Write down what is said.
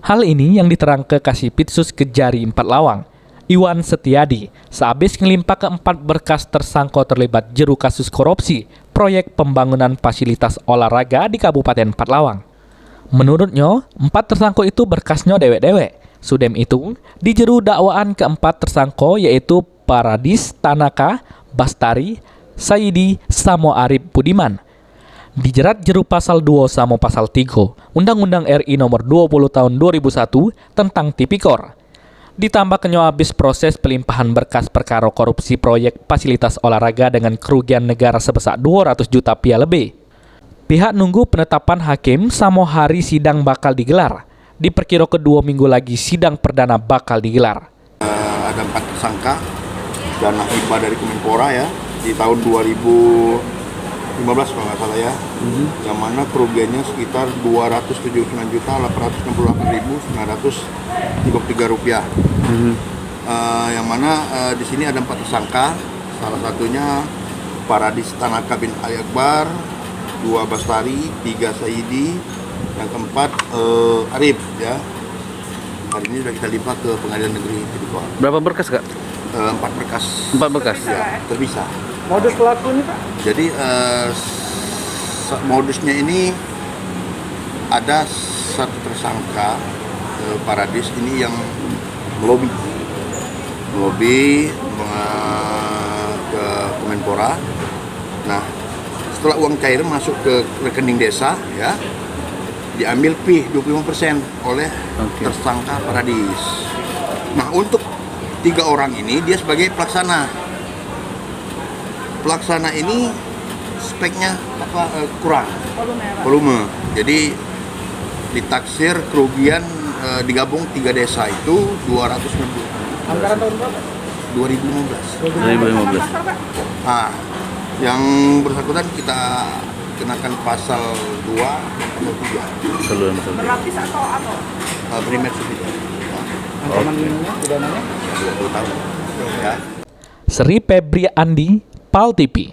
Hal ini yang diterangkan Kasipitsus Kejari 4 Lawang, Iwan Setiadi, sehabis ngelimpa keempat berkas tersangka terlibat jeru kasus korupsi proyek pembangunan fasilitas olahraga di Kabupaten 4 Lawang. Menurutnya, 4 tersangka itu berkasnya dewek-dewek. Sudem itu, dijeru dakwaan keempat tersangka yaitu Paradis, Tanaka, Bastari, Saidi, sama Arif Budiman. Dijerat jeru pasal 2 sama pasal 3 Undang-Undang RI nomor 20 tahun 2001 tentang Tipikor. Ditambah habis proses pelimpahan berkas perkara korupsi proyek fasilitas olahraga dengan kerugian negara sebesar 200 juta rupiah lebih. Pihak nunggu penetapan hakim sama hari sidang bakal digelar. Diperkirakan 2 minggu lagi sidang perdana bakal digelar. Ada 4 tersangka dana hibah dari Kemenpora ya di tahun 2015 kalau nggak salah ya, yang mana kerugiannya sekitar 279.868.933 rupiah. Yang mana di sini ada 4 tersangka, salah satunya Paradis Tanaka bin Ali Akbar, 2 Bastari, 3 Saidi, yang keempat Arif ya. Hari ini sudah kita limpah ke Pengadilan Negeri Tipikor. Berapa berkas, Kak? 4 berkas. 4 berkas? Ya, terpisah. Modus pelakunya, Pak? Jadi modusnya ini ada satu tersangka Paradis ini yang melobi ke Kemenpora. Nah, setelah uang cair masuk ke rekening desa ya, diambil fee 25% oleh tersangka Paradis. Nah, untuk 3 orang ini dia sebagai pelaksana. Pelaksana ini speknya kurang volume. Jadi ditaksir kerugian digabung 3 desa itu 260. Anggaran tahun berapa? 2015. 2015. Nah, yang bersangkutan kita kenakan pasal 2 atau 3. Berlapis atau apa? Primer subsidi. Ancaman ininya, pidananya? 20 tahun. Ya. Sri Febri Andi, PAL TV.